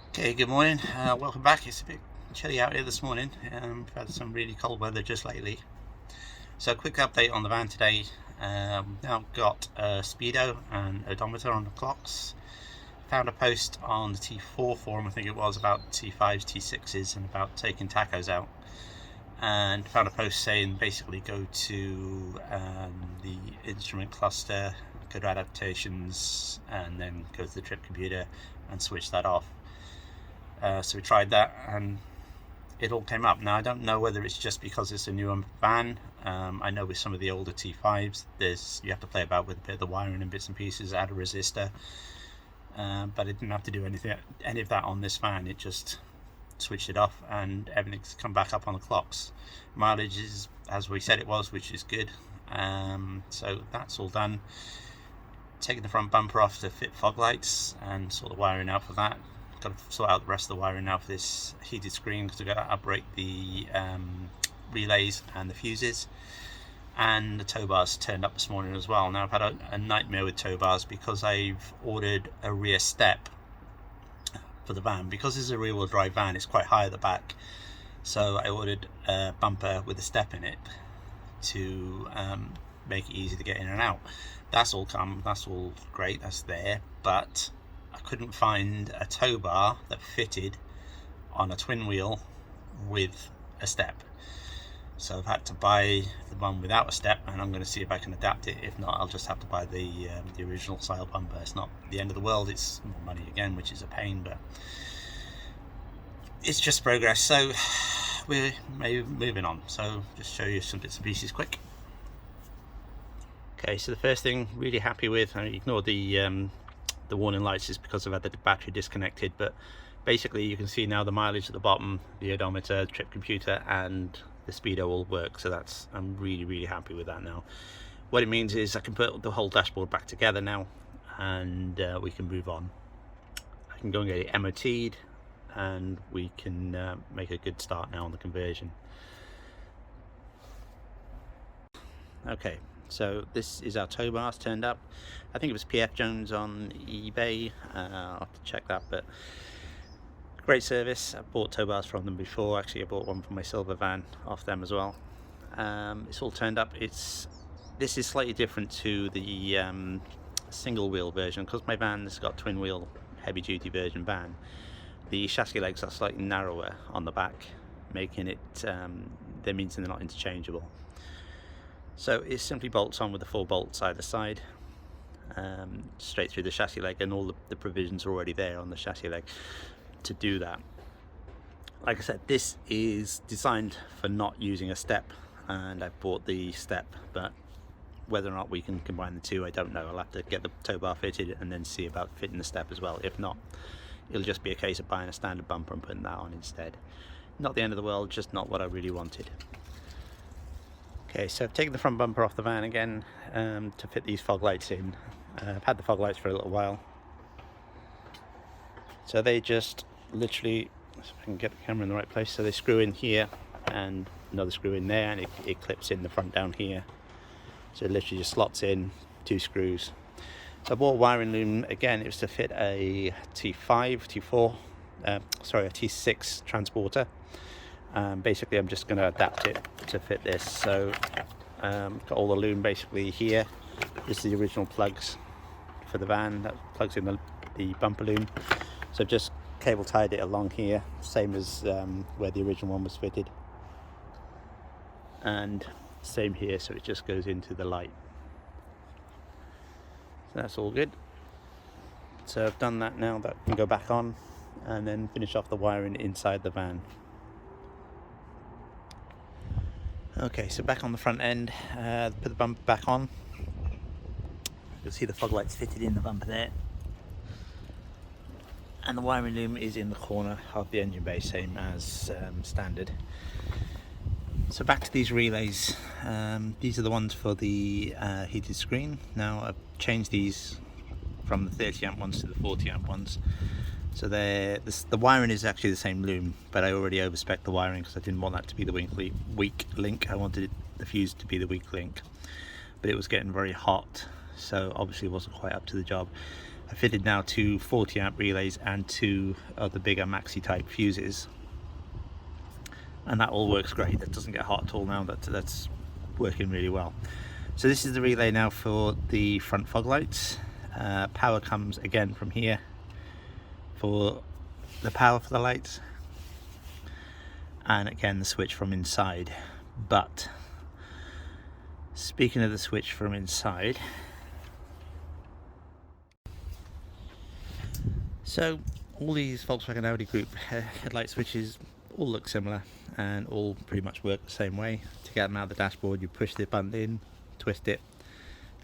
Okay, good morning. Welcome back. It's a bit chilly out here this morning. We've had some really cold weather just lately. So, quick update on the van today. Now got a speedo and odometer on the clocks. Found a post on the T4 forum, I think it was, about T5s, T6s, and about taking tachos out. And found a post saying basically go to the instrument cluster, go to adaptations, and then go to the trip computer and switch that off. So we tried that and it all came up. Now I don't know whether it's just because it's a newer van. I know with some of the older T5s you have to play about with a bit of the wiring and bits and pieces, add a resistor, but it didn't have to do any of that on this van. It just switched it off and everything's come back up on the clocks. Mileage is as we said it was, which is good. So that's all done. Taking the front bumper off to fit fog lights and sort of wiring out for that. Got to sort out the rest of the wiring now for this heated screen because we've got to upgrade the relays and the fuses. And the tow bars turned up this morning as well. Now I've had a nightmare with tow bars because I've ordered a rear step for the van. Because it's a rear wheel drive van, it's quite high at the back. So I ordered a bumper with a step in it to make it easy to get in and out. That's all come, that's all great, that's there, but I couldn't find a tow bar that fitted on a twin wheel with a step. So I've had to buy the one without a step, and I'm going to see if I can adapt it. If not, I'll just have to buy the original style bumper. It's not the end of the world, it's more money again, which is a pain, but it's just progress. So we're moving on. So just show you some bits and pieces quick. Okay, so the first thing really happy with, I ignored the warning lights is because I've had the battery disconnected, but basically you can see now the mileage at the bottom, the odometer, the trip computer and the speedo all work. So I'm really happy with that now. What it means is I can put the whole dashboard back together now, and we can move on. I can go and get it MOT'd and we can make a good start now on the conversion. Okay, so this is our tow bars turned up. I think it was PF Jones on eBay. I'll have to check that, but great service. I've bought tow bars from them before. Actually, I bought one for my silver van off them as well. It's all turned up. This is slightly different to the single wheel version because my van has got twin wheel heavy duty version van. The chassis legs are slightly narrower on the back, making it that means they're not interchangeable. So it simply bolts on with the 4 bolts either side, straight through the chassis leg, and all the provisions are already there on the chassis leg to do that. Like I said, this is designed for not using a step, and I bought the step, but whether or not we can combine the two, I don't know. I'll have to get the tow bar fitted and then see about fitting the step as well. If not, it'll just be a case of buying a standard bumper and putting that on instead. Not the end of the world, just not what I really wanted. Okay, so I've taken the front bumper off the van again to fit these fog lights in. I've had the fog lights for a little while. So they just literally, if I can get the camera in the right place, so they screw in here and another screw in there, and it clips in the front down here. So it literally just slots in 2 screws. So I bought a wiring loom, again it was to fit a T4, a T6 transporter. Basically I'm just going to adapt it to fit this. So got all the loom basically here. This is the original plugs for the van that plugs in the bumper loom. So I've just cable tied it along here, same as where the original one was fitted, and same here, so it just goes into the light. So that's all good. So I've done that now. That can go back on and then finish off the wiring inside the van. Okay, so back on the front end, put the bumper back on. You'll see the fog lights fitted in the bumper there. And the wiring loom is in the corner of the engine bay, same as standard. So back to these relays. These are the ones for the heated screen. Now I've changed these from the 30 amp ones to the 40 amp ones. So the wiring is actually the same loom, but I already overspec'd the wiring because I didn't want that to be the weak link. I wanted the fuse to be the weak link, but it was getting very hot, so obviously it wasn't quite up to the job. I fitted now 2 40 amp relays and 2 of the bigger maxi type fuses, and that all works great. That doesn't get hot at all now. That's working really well. So this is the relay now for the front fog lights. Power comes again from here for the power for the lights, and again the switch from inside. But speaking of the switch from inside, so all these Volkswagen Audi Group headlight switches all look similar and all pretty much work the same way. To get them out of the dashboard, you push the button in, twist it,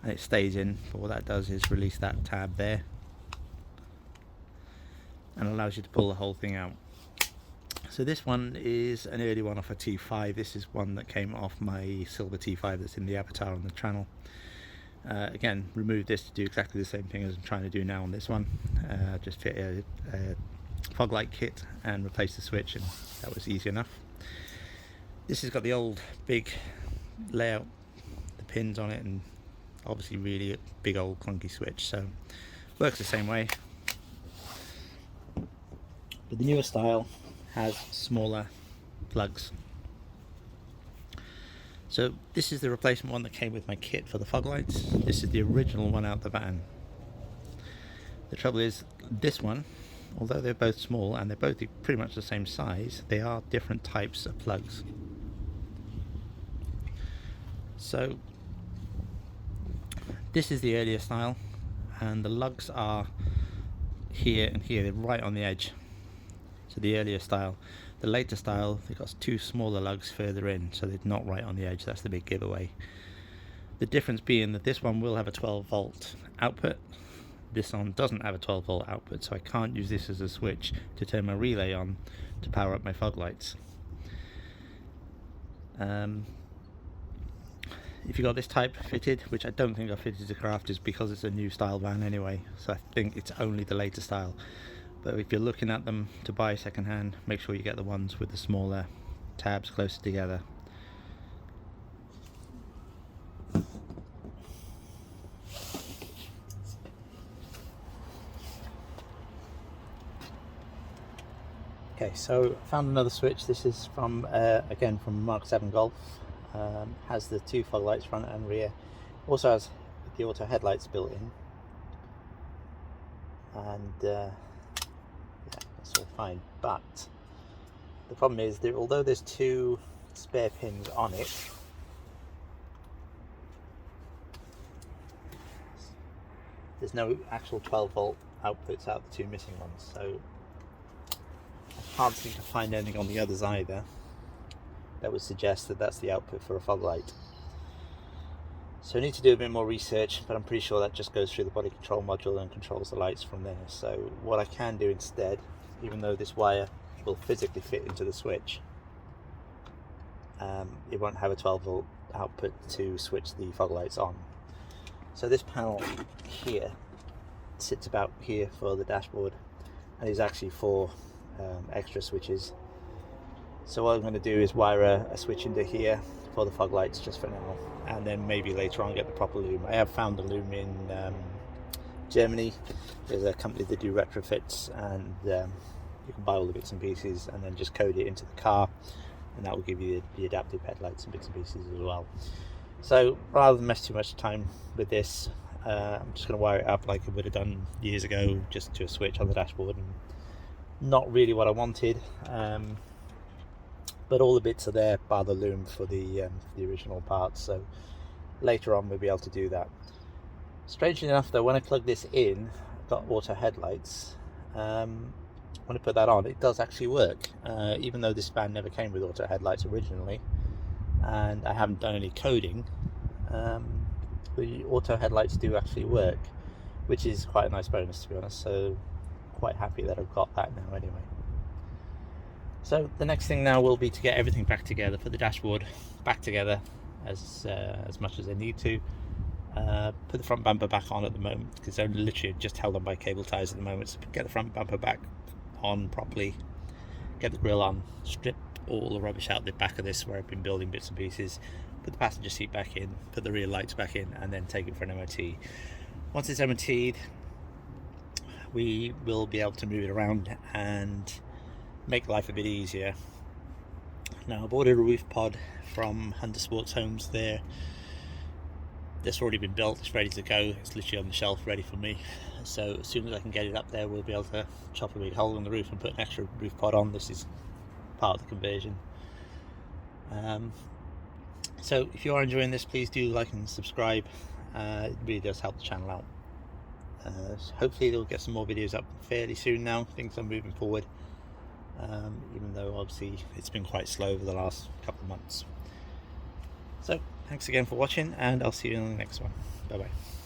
and it stays in. But what that does is release that tab there and allows you to pull the whole thing out. So this one is an early one off a T5. This is one that came off my silver T5 that's in the avatar on the channel. Again, remove this to do exactly the same thing as I'm trying to do now on this one. Just fit a fog light kit and replace the switch, and that was easy enough. This has got the old big layout, the pins on it, and obviously really a big old clunky switch, so works the same way. But the newer style has smaller plugs. So this is the replacement one that came with my kit for the fog lights. This is the original one out the van. The trouble is, this one, although they're both small and they're both pretty much the same size, they are different types of plugs. So this is the earlier style, and the lugs are here and here, they're right on the edge. So the earlier style. The later style, they've got 2 smaller lugs further in, so they're not right on the edge. That's the big giveaway. The difference being that this one will have a 12 volt output. This one doesn't have a 12 volt output, so I can't use this as a switch to turn my relay on to power up my fog lights. If you got this type fitted, which I don't think I fitted to Crafters because it's a new style van anyway, so I think it's only the later style. But if you're looking at them to buy second hand, make sure you get the ones with the smaller tabs closer together. Okay, so I found another switch. This is from again from Mark 7 Golf. Has the 2 fog lights front and rear. Also has the auto headlights built in, and yeah, that's all fine. But the problem is that although there's 2 spare pins on it, there's no actual 12 volt outputs out the 2 missing ones. So I can't seem to find anything on the others either that would suggest that that's the output for a fog light. So I need to do a bit more research, but I'm pretty sure that just goes through the body control module and controls the lights from there. So what I can do instead, even though this wire will physically fit into the switch, it won't have a 12 volt output to switch the fog lights on. So this panel here sits about here for the dashboard, and is actually 4 extra switches. So what I'm going to do is wire a switch into here for the fog lights just for now, and then maybe later on get the proper loom. I have found the loom in Germany. There's a company that do retrofits, and you can buy all the bits and pieces and then just code it into the car, and that will give you the adaptive headlights and bits and pieces as well. So rather than mess too much time with this, I'm just going to wire it up like I would have done years ago, just to a switch on the dashboard. And not really what I wanted, but all the bits are there bar the loom for the original parts, so later on we'll be able to do that. Strangely enough though, when I plug this in, I've got auto headlights. When I put that on, it does actually work, even though this van never came with auto headlights originally, and I haven't done any coding. The auto headlights do actually work, which is quite a nice bonus, to be honest. So quite happy that I've got that now anyway. So the next thing now will be to get everything back together for the dashboard, back together as much as I need to. Put the front bumper back on at the moment, because they're literally just held on by cable ties at the moment. So get the front bumper back on properly, get the grille on, strip all the rubbish out the back of this where I've been building bits and pieces, put the passenger seat back in, put the rear lights back in, and then take it for an MOT. Once it's MOT'd, we will be able to move it around and make life a bit easier. Now, I bought a roof pod from Hunter Sports Homes there. This already been built, it's ready to go, it's literally on the shelf ready for me. So as soon as I can get it up there, we'll be able to chop a big hole in the roof and put an extra roof pod on. This is part of the conversion. So if you are enjoying this, please do like and subscribe. It really does help the channel out. Hopefully they'll get some more videos up fairly soon now. Things are moving forward, even though obviously it's been quite slow over the last couple of months. So thanks again for watching, and I'll see you in the next one. Bye bye.